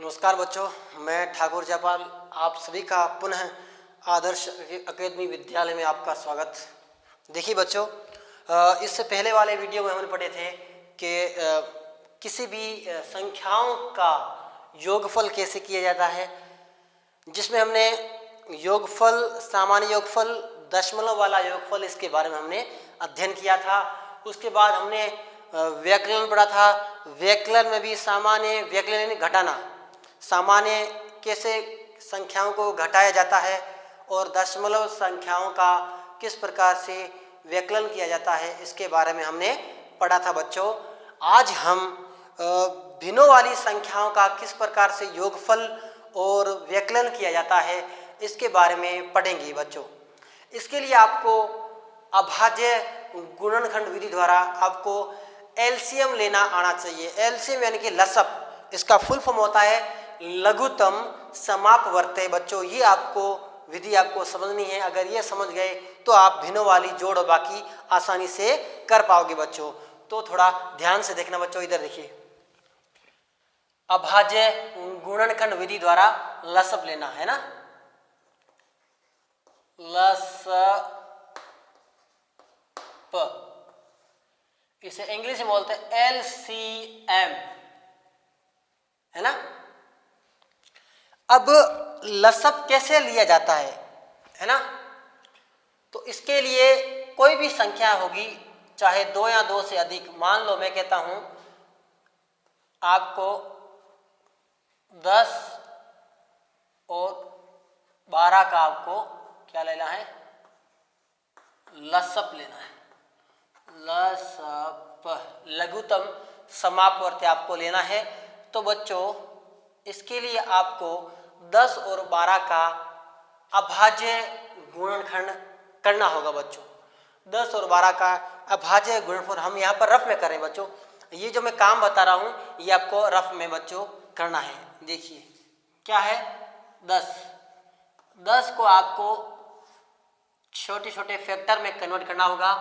नमस्कार बच्चों, मैं ठाकुर जयपाल आप सभी का पुनः आदर्श अकेडमी विद्यालय में आपका स्वागत। देखिए बच्चों, इससे पहले वाले वीडियो में हमने पढ़े थे कि किसी भी संख्याओं का योगफल कैसे किया जाता है, जिसमें हमने योगफल, सामान्य योगफल, दशमलव वाला योगफल, इसके बारे में हमने अध्ययन किया था। उसके बाद हमने व्यकलन पढ़ा था। व्यकलन में भी सामान्य व्यकलन यानी घटाना, सामान्य कैसे संख्याओं को घटाया जाता है और दशमलव संख्याओं का किस प्रकार से व्यकलन किया जाता है, इसके बारे में हमने पढ़ा था बच्चों। आज हम भिन्नों वाली संख्याओं का किस प्रकार से योगफल और व्यकलन किया जाता है, इसके बारे में पढ़ेंगे बच्चों। इसके लिए आपको अभाज्य गुणनखंड विधि द्वारा आपको एलसीएम लेना आना चाहिए। एलसीएम यानी कि लसअप, इसका फुल फॉर्म होता है लघुत्तम समापवर्त्य। बच्चों, ये आपको विधि आपको समझनी है। अगर ये समझ गए तो आप भिन्नों वाली जोड़ और बाकी आसानी से कर पाओगे बच्चों। तो थोड़ा ध्यान से देखना बच्चों, इधर देखिए। अभाज्य गुणनखंड विधि द्वारा लसअप लेना है ना, लसअप, इसे इंग्लिश में बोलते हैं एलसीएम, है ना। अब लसअप कैसे लिया जाता है ना। तो इसके लिए कोई भी संख्या होगी, चाहे 2 या 2 से अधिक। मान लो मैं कहता हूं आपको 10 और 12 का आपको क्या लेना है, लसअप लेना है। लसअप, लघुत्तम समापवर्त्य आपको लेना है। तो बच्चों, इसके लिए आपको 10 और 12 का अभाज्य गुणनखंड करना होगा बच्चों। 10 और 12 का अभाज्य गुणनफल हम यहाँ पर रफ में करें बच्चों। ये जो मैं काम बता रहा हूँ ये आपको रफ में बच्चों करना है। देखिए क्या है, 10 को आपको छोटे छोटे फैक्टर में कन्वर्ट करना होगा।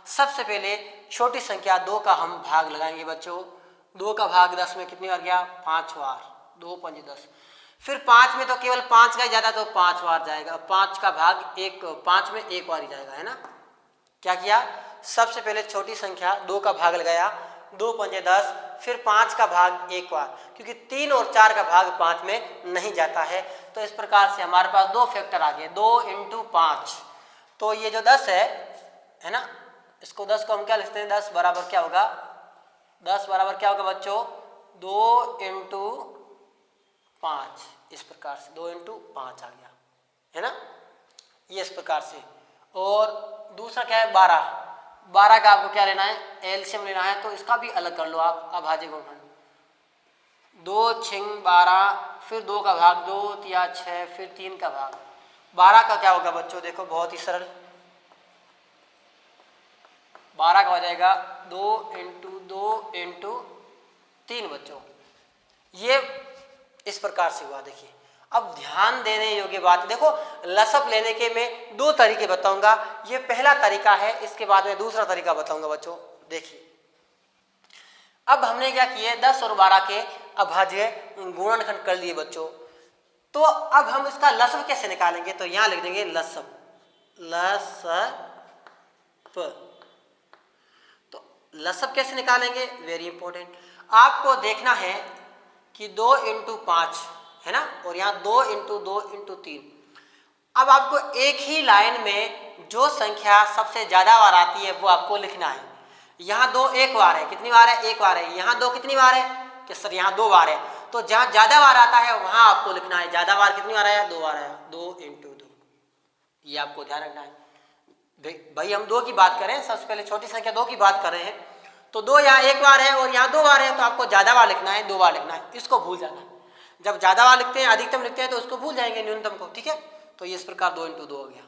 सबसे पहले छोटी संख्या 2 का हम भाग लगाएंगे बच्चों। 2 का भाग 10 में कितनी बार गया, 5 बार। 2 पंजे 10। फिर 5 में तो केवल 5 का ही जाता, तो 5 बार जाएगा। 5 का भाग 5 में एक बार ही जाएगा, है ना। क्या किया, सबसे पहले छोटी संख्या 2 का भाग लगाया, 2 पंजे 10, फिर 5 का भाग एक बार, क्योंकि 3 और 4 का भाग 5 में नहीं जाता है। तो इस प्रकार से हमारे पास 2 फैक्टर आ गए, 2 × 5। तो ये जो 10 है ना, इसको 10 को हम क्या लिखते हैं, 10 बराबर क्या होगा, 10 बराबर क्या होगा बच्चों, 2 × 5। इस प्रकार से 2 × 5 आ गया, है ना, ये इस प्रकार से। और दूसरा क्या है, 12 का आपको क्या लेना है, एलसीएम लेना है। तो इसका भी अलग कर लो आप, अभाज्य गुणनखंड। 2 × 12, फिर 2 का भाग 2 या 6, फिर 3 का भाग। 12 का क्या होगा बच्चों, देखो बहुत ही सरल। 12 का हो जाएगा 2 × 2 × 3 बच्चों। ये इस प्रकार से हुआ। देखिए अब ध्यान देने योग्य बात, देखो लसअप लेने के मैं 2 तरीके बताऊंगा। ये पहला तरीका है, इसके बाद में दूसरा तरीका बताऊंगा बच्चों। देखिए अब हमने क्या किए, 10 और 12 के अभाज्य गुणनखंड कर लिए बच्चों। तो अब हम इसका लसअप कैसे निकालेंगे, तो यहां लिख देंगे लसअप, तो लसअप कैसे निकालेंगे, वेरी इंपॉर्टेंट। आपको देखना है कि 2 × 5 है ना, और यहाँ 2 × 2 × 3। अब आपको एक ही लाइन में जो संख्या सबसे ज्यादा बार आती है वो आपको लिखना है। यहाँ 2 एक बार है, कितनी बार है, एक बार है। यहाँ 2 कितनी बार है, कि सर यहाँ 2 बार है। तो जहाँ ज्यादा बार आता है वहां आपको लिखना है, ज्यादा बार कितनी बार आया, 2 बार आया, 2 × 2। ये आपको ध्यान रखना है भाई। हम 2 की बात करें, सबसे पहले छोटी संख्या 2 की बात कर रहे हैं। तो 2 यहाँ एक बार है और यहाँ 2 बार है, तो आपको ज्यादा बार लिखना है, 2 बार लिखना है। इसको भूल जाना है, जब ज्यादा बार लिखते हैं, अधिकतम लिखते हैं, तो उसको भूल जाएंगे न्यूनतम को, ठीक है। तो ये इस प्रकार 2 × 2 हो गया।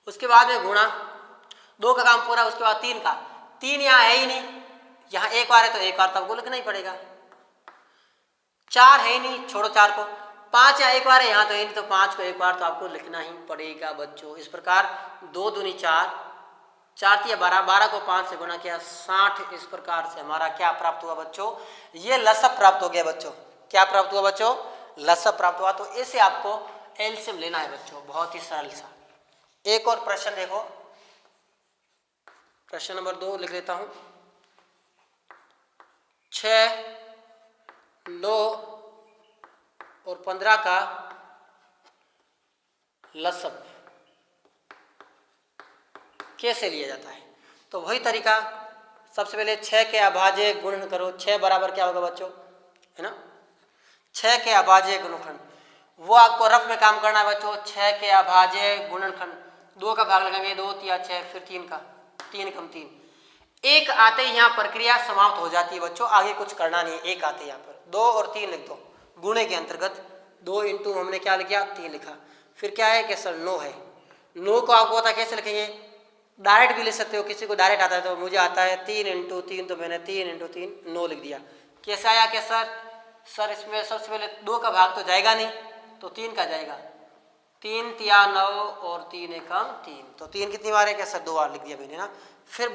उसके बाद में गुणा, 2 का काम पूरा। उसके बाद 3 का, 3 यहाँ है ही नहीं, यहाँ एक बार है तो एक बार तो आपको लिखना ही पड़ेगा। 4 है ही नहीं, छोड़ो 4 को। 5 यहाँ एक बार है, यहाँ तो है नहीं, तो 5 को एक बार तो आपको लिखना ही पड़ेगा बच्चों। इस प्रकार 2 दूनी 4, 4 × 12, 12 को 5 से गुणा किया, 60। इस प्रकार से हमारा क्या प्राप्त हुआ बच्चों, ये लसअप प्राप्त हो गया बच्चों। क्या प्राप्त हुआ बच्चों? लसब प्राप्त हुआ। तो इसे आपको एलसीएम लेना है बच्चों, बहुत ही सरल सा। एक और प्रश्न देखो, प्रश्न नंबर 2 लिख लेता हूं। 6, 9 और 15 का लसब कैसे लिया जाता है? तो वही तरीका, सबसे पहले 6 के अभाज्य गुणन करो। 6 बराबर क्या होगा बच्चों, है ना, 6 के अभाज्य गुणनखंड, वो आपको रफ में काम करना है बच्चों। 6 के अभाज्य गुणनखंड, 2 का भाग लगाएंगे, 2 या 6, फिर 3 का, 3 कम 3, 1 आते ही यहाँ प्रक्रिया समाप्त हो जाती है बच्चों, आगे कुछ करना नहीं है। 1 आते यहाँ पर 2 और 3 लिख दो, गुणे के अंतर्गत 2 इंटू हमने क्या लिखा, 3 लिखा। फिर क्या है कि सर 9 है, 9 को आपको पता कैसे लिखेंगे, डायरेक्ट भी लिख सकते हो, किसी को डायरेक्ट आता है, तो मुझे आता है 3 इंटू 3, तो मैंने 3 इंटू 3 9 लिख दिया। कैसे आया कि सर इसमें सबसे पहले 2 का भाग तो जाएगा नहीं, तो 3 का जाएगा, 3 तिया 9 और 3 एकम 3, तो 3 कितनी बार है क्या सर, 2 बार लिख दिया मैंने ना। फिर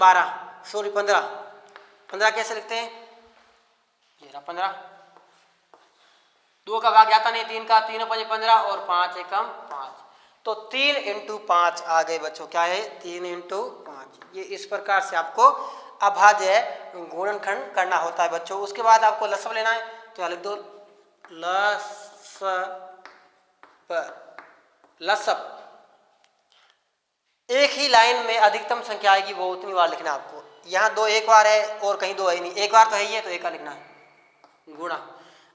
15 कैसे लिखते हैं, ये रहा 15, 2 का भाग जाता नहीं 3 का, 3 5 15 और 5 एकम 5, तो 3 इंटू 5 आ गए बच्चों, क्या है 3 इंटू 5। ये इस प्रकार से आपको अभाज्य गुणनखंड करना होता है बच्चों। उसके बाद आपको लसब लेना है, तो लिख दो लसब। एक ही लाइन में अधिकतम संख्या आएगी वो उतनी बार लिखना है आपको। यहाँ 2 एक बार है और कहीं 2 है नहीं, एक बार तो है ही है, तो एक बार लिखना है गुणा,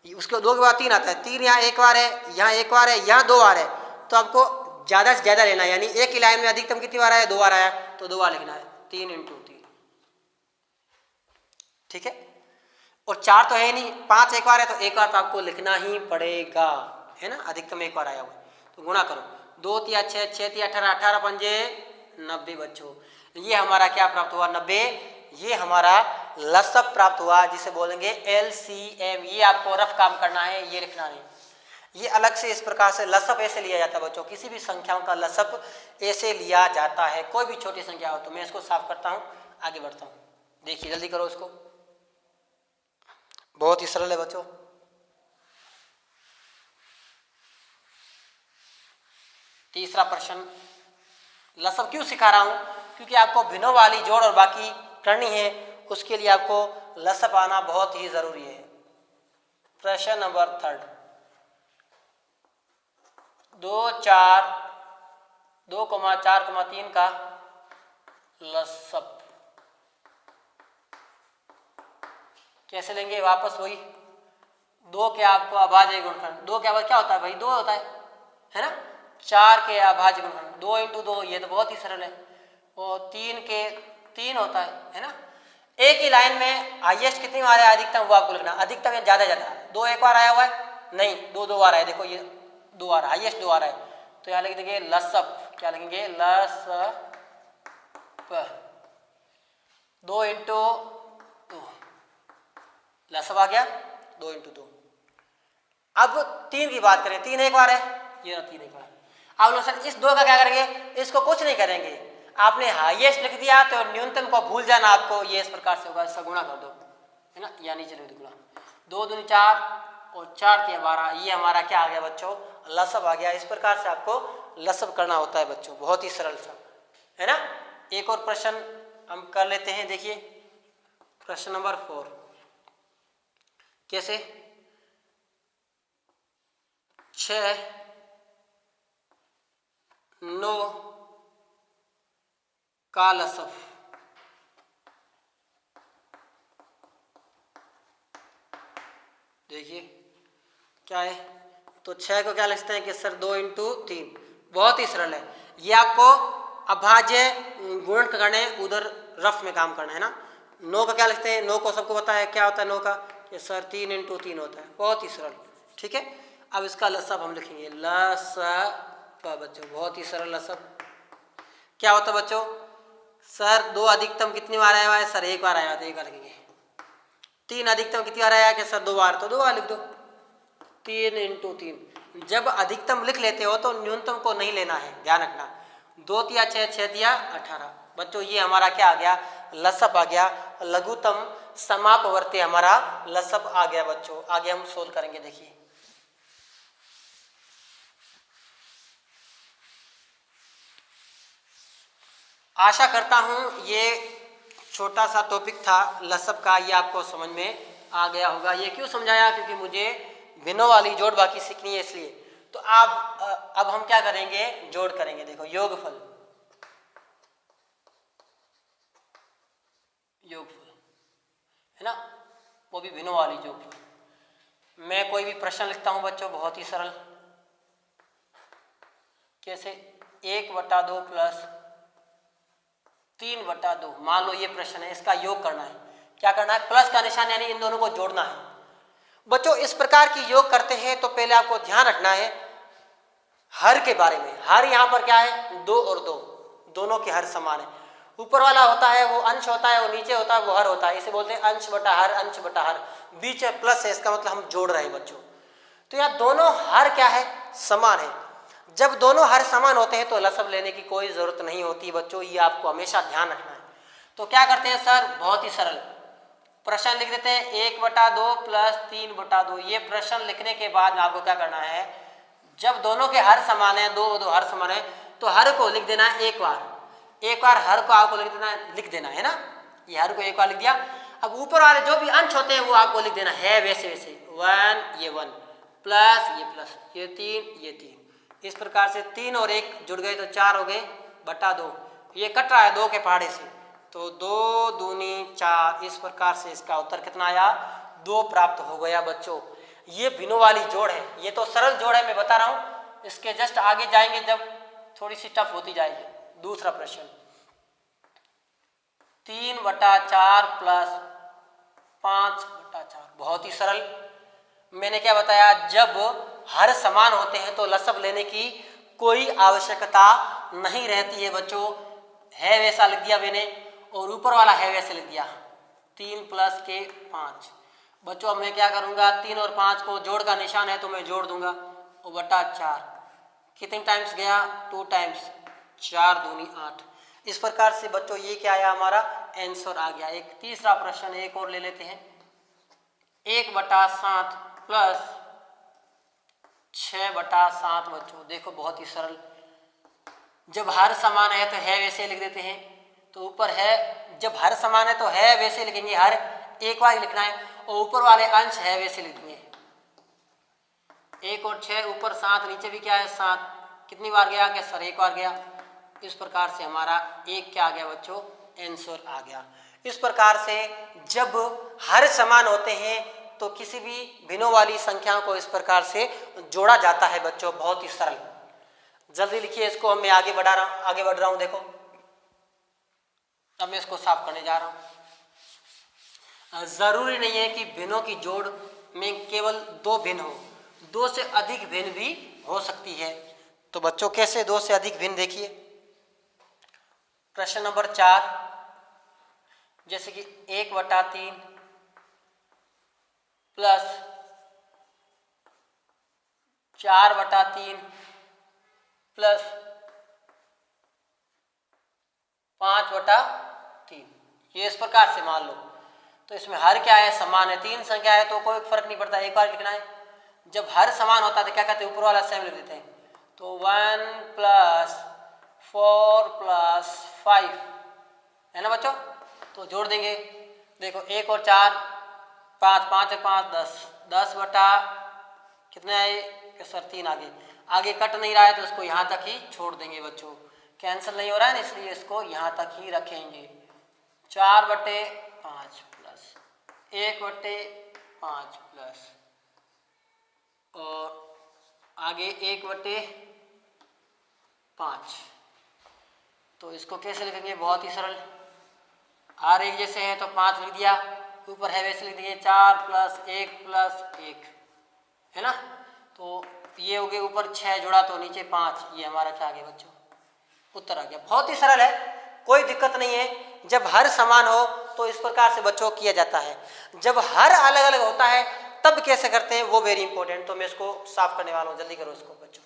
उसके 2 के बाद 3 आता है, 3 यहाँ एक बार है, यहाँ एक बार है, यहाँ 2 बार है, तो आपको ज्यादा से ज्यादा लेना है, यानी एक ही लाइन में अधिकतम कितनी बार आया, 2 बार आया, तो 2 बार लिखना है, 3 इंटू 3, ठीक है। और 4 तो है नहीं, 5 एक बार है, तो एक बार तो आपको लिखना ही पड़ेगा, है ना, अधिकतम एक बार आया हुआ, तो गुणा करो, 2 तिया 6, 6 तिया 18, 18 पंजे 90 बच्चों। ये हमारा क्या प्राप्त हुआ, 90, ये हमारा लसब प्राप्त हुआ, जिसे बोलेंगे एलसीएम। ये आपको रफ काम करना है, ये लिखना नहीं, ये अलग से इस प्रकार से लसब ऐसे लिया जाता है बच्चों। किसी भी संख्याओं का लसब ऐसे लिया जाता है, कोई भी छोटी संख्या हो। तो मैं इसको साफ करता हूं, आगे बढ़ता हूं, देखिए जल्दी करो इसको, बहुत ही सरल है बच्चों। तीसरा प्रश्न, लसब क्यों सिखा रहा हूं, क्योंकि आपको भिन्नों वाली जोड़ और बाकी करनी है, उसके लिए आपको लसब आना बहुत ही जरूरी है। प्रश्न नंबर 3, 2,4,3 का लसब कैसे लेंगे, वापस वही 2 के आपको अभाज्य गुणनखंड, 2 के अभाज्य क्या होता है भाई, 2 होता है ना, 4 के अभाज्य गुणनखंड 2 इंटू 2, ये तो बहुत ही सरल है, और 3 के 3 होता है ना। एक ही लाइन में हाईएस्ट कितनी बार है, अधिकतम वो आपको लिखना, अधिकतम या ज्यादा 2 एक बार आया हुआ है नहीं, 2 बार आया, देखो ये 2 बार, हाईएस्ट 2 बार है, तो यहाँ लिख देंगे लसब, क्या लिखेंगे लसब, 2 इंटू 2, लसब आ गया 2 इंटू 2। अब 3 की बात करें, 3 एक बार है, ये 3 एक बार। अब लोग सर इस 2 का क्या करेंगे, इसको कुछ नहीं करेंगे, आपने हाईएस्ट लिख दिया तो न्यूनतम को भूल जाना आपको, ये इस प्रकार से होगा, इसका गुणा कर दो, है ना, या नीचे लिख दो गुणा, 2 दूनी 4 और 4 तिया 12, ये हमारा क्या आ गया बच्चों, लसब आ गया। इस प्रकार से आपको लसब करना होता है बच्चों, बहुत ही सरल सा, है ना। एक और प्रश्न हम कर लेते हैं, देखिए प्रश्न नंबर 4, कैसे, 6, 9 का लसब देखिए क्या है, तो 6 को क्या लिखते हैं कि सर 2 इंटू 3, बहुत ही सरल है, ये आपको अभाज्य गुणन करने उधर रफ में काम करना है ना। 9 का क्या लिखते हैं, 9 को सबको पता है क्या होता है 9 का, कि सर 3 इंटू 3 होता है, बहुत ही सरल, ठीक है। अब इसका लसब हम लिखेंगे लसब बच्चों, बहुत ही सरल लसब क्या होता है बच्चों, सर 2 अधिकतम कितनी बार आया हुआ है, सर 1 बार आया, तो 1 बार लिखेंगे। 3 अधिकतम कितनी बार आया कि सर 2 बार, तो 2 बार लिख दो, 3 इंटू 3। जब अधिकतम लिख लेते हो तो न्यूनतम को नहीं लेना है, ध्यान रखना, 2 तिया 6, 6 तिया 18 बच्चों, ये हमारा क्या आ गया, लसब आ गया। लघुत्तम समापवर्ती हमारा लसब आ गया बच्चों। आगे हम सोल्व करेंगे। देखिए आशा करता हूं ये छोटा सा टॉपिक था लसब का, ये आपको समझ में आ गया होगा। ये क्यों समझाया, क्योंकि मुझे भिन्नों वाली जोड़ बाकी सीखनी है इसलिए। तो अब हम क्या करेंगे, जोड़ करेंगे। देखो योगफल, योगफल है ना, वो भी भिन्नों वाली जोड़। मैं कोई भी प्रश्न लिखता हूं बच्चों, बहुत ही सरल, कैसे 1/2 प्लस 3/2। मान लो ये प्रश्न है, इसका योग करना है। क्या करना है, प्लस का निशान यानी इन दोनों को जोड़ना है। बच्चों इस प्रकार की योग करते हैं तो पहले आपको ध्यान रखना है हर के बारे में। हर यहाँ पर क्या है, 2 और 2, दोनों के हर समान है। ऊपर वाला होता है वो अंश होता है, और नीचे होता है वो हर होता है। इसे बोलते हैं अंश बटा हर, अंश बटा हर। बीच में प्लस है, इसका मतलब हम जोड़ रहे हैं बच्चों। तो यहाँ दोनों हर क्या है, समान है। जब दोनों हर समान होते हैं तो लसब लेने की कोई जरूरत नहीं होती बच्चों, ये आपको हमेशा ध्यान रखना है। तो क्या करते हैं सर, बहुत ही सरल प्रश्न लिख देते हैं 1/2 प्लस 3/2। ये प्रश्न लिखने के बाद में आपको क्या करना है, जब दोनों के हर समान है, 2 2 हर समान है, तो हर को लिख देना है एक बार हर को आपको लिख देना है ना। ये हर को एक बार लिख दिया। अब ऊपर वाले जो भी अंश होते हैं वो आपको लिख देना है वैसे वैसे। 1 ये 1 प्लस ये 3 ये 3। इस प्रकार से 3 और 1 जुड़ गए तो 4 हो गए बटा 2। ये कट रहा है 2 के पहाड़े से, तो 2 दूनी 4। इस प्रकार से इसका उत्तर कितना आया, 2 प्राप्त हो गया बच्चों। ये भिन्नों वाली जोड़ है, ये तो सरल जोड़ है मैं बता रहा हूँ। इसके जस्ट आगे जाएंगे जब थोड़ी सी टफ होती जाएगी। दूसरा प्रश्न 3/4 प्लस 5/4, बहुत ही सरल। मैंने क्या बताया, जब हर समान होते हैं तो लसब लेने की कोई आवश्यकता नहीं रहती है बच्चों। है वैसा लिख दिया मैंने, और ऊपर वाला है वैसे लिख दिया। 3 प्लस के 5 बच्चों। अब मैं क्या करूंगा, 3 और 5 को जोड़ का निशान है तो मैं जोड़ दूंगा, और बटा 4। कितने टाइम्स गया, 2 टाइम्स, 4 दूनी 8। इस प्रकार से बच्चों ये क्या आया, हमारा आंसर आ गया। एक तीसरा प्रश्न एक और ले लेते हैं। 1/7 प्लस 6/7 बच्चों। देखो बहुत ही सरल, जब हर समान है तो है वैसे लिख देते हैं। तो ऊपर है, जब हर समान है तो है वैसे लिखेंगे, हर एक बार लिखना है, और ऊपर वाले अंश है वैसे लिखेंगे। 1 और 6 ऊपर 7, नीचे भी क्या है 7। कितनी बार गया, क्या सर एक बार गया। इस प्रकार से हमारा एक क्या आ गया बच्चों, आंसर आ गया। इस प्रकार से जब हर समान होते हैं तो किसी भी भिन्नों वाली संख्याओं को इस प्रकार से जोड़ा जाता है बच्चों। बहुत ही सरल, जल्दी लिखिए इसको। मैं आगे बढ़ रहा हूं। देखो अब मैं इसको साफ करने जा रहा हूं। जरूरी नहीं है कि भिन्नों की जोड़ में केवल 2 भिन्न हो, 2 से अधिक भिन्न भी हो सकती है। तो बच्चों कैसे 2 से अधिक भिन्न, देखिए प्रश्न नंबर 4, जैसे कि 1/3 प्लस 4/3 प्लस 5/3। ये इस प्रकार से मान लो, तो इसमें हर क्या है, समान है। 3 संख्या है तो कोई फर्क नहीं पड़ता, एक बार लिखना है। जब हर समान होता है तो क्या कहते हैं, ऊपर वाला सेम लिख देते हैं। तो 1 प्लस 4 प्लस 5 है ना बच्चों, तो जोड़ देंगे। देखो 1 और 4 5, 5 और 5 10, 10 बटा कितने आए सर 3। आगे कट नहीं रहा है तो इसको यहाँ तक ही छोड़ देंगे बच्चों, कैंसिल नहीं हो रहा है ना, इसलिए इसको यहाँ तक ही रखेंगे। 4/5 प्लस 1/5 प्लस, और आगे 1/5। तो इसको कैसे लिखेंगे, बहुत ही सरल। आर एक जैसे है तो 5 लिख दिया, ऊपर है वैसे लिख दिए। 4 प्लस 1 प्लस 1 है ना, तो ये हो गए ऊपर 6 जोड़ा तो नीचे 5। ये हमारा क्या आ गया बच्चों, उत्तर आ गया। बहुत ही सरल है, कोई दिक्कत नहीं है। जब हर समान हो तो इस प्रकार से बच्चों किया जाता है। जब हर अलग अलग होता है तब कैसे करते हैं वो वेरी इंपॉर्टेंट। तो मैं इसको साफ करने वाला हूं, जल्दी करो इसको बच्चों।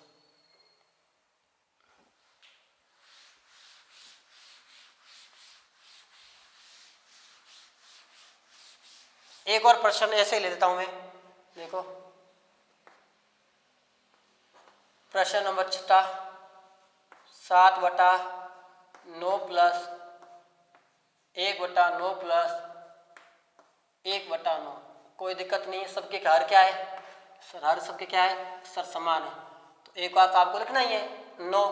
एक और प्रश्न ऐसे ले लेता हूं मैं, देखो प्रश्न नंबर 6, 7/9 प्लस 1/9 प्लस 1/9। कोई दिक्कत नहीं है, सबके हर क्या है सर, हर सबके क्या है सर समान है, तो एक बात आपको लिखना ही है 9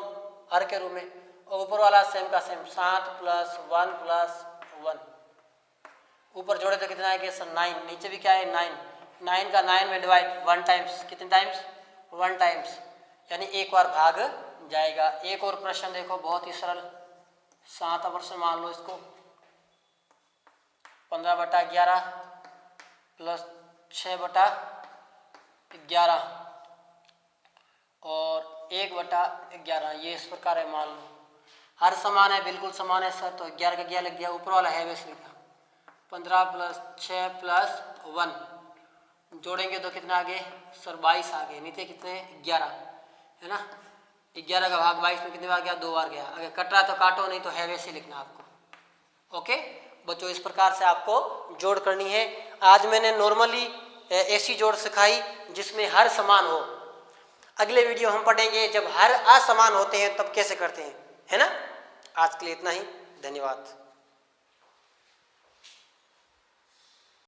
हर के रूप में, और ऊपर वाला सेम का सेम 7 + 1 + 1, ऊपर जोड़े तो कितना है कि सर 9, नीचे भी क्या है 9, 9 का 9 में डिवाइड 1 टाइम्स, कितने टाइम्स 1 टाइम्स, यानी एक बार भाग जाएगा। एक और प्रश्न देखो बहुत ही सरल, 7 प्रश्न मान लो इसको, 15/11 प्लस 6/11 और 1/11, ये इस प्रकार है मान लो, हर समान है, बिल्कुल समान है सर, तो 11 का 11 लिख दिया, ऊपर वाला है वैसे लिखा, 15 + 6 + 1 जोड़ेंगे तो कितना आ गए सर 22 आ गए, नीचे कितने 11 है ना, 11 का भाग 22 में कितने बार गया 2 बार गया, अगर कट रहा तो काटो, नहीं तो है वैसे लिखना आपको। ओके बच्चों, इस प्रकार से आपको जोड़ करनी है। आज मैंने नॉर्मली ऐसी जोड़ सिखाई जिसमें हर समान हो, अगले वीडियो हम पढ़ेंगे जब हर असमान होते हैं तब कैसे करते हैं, है ना। आज के लिए इतना ही, धन्यवाद।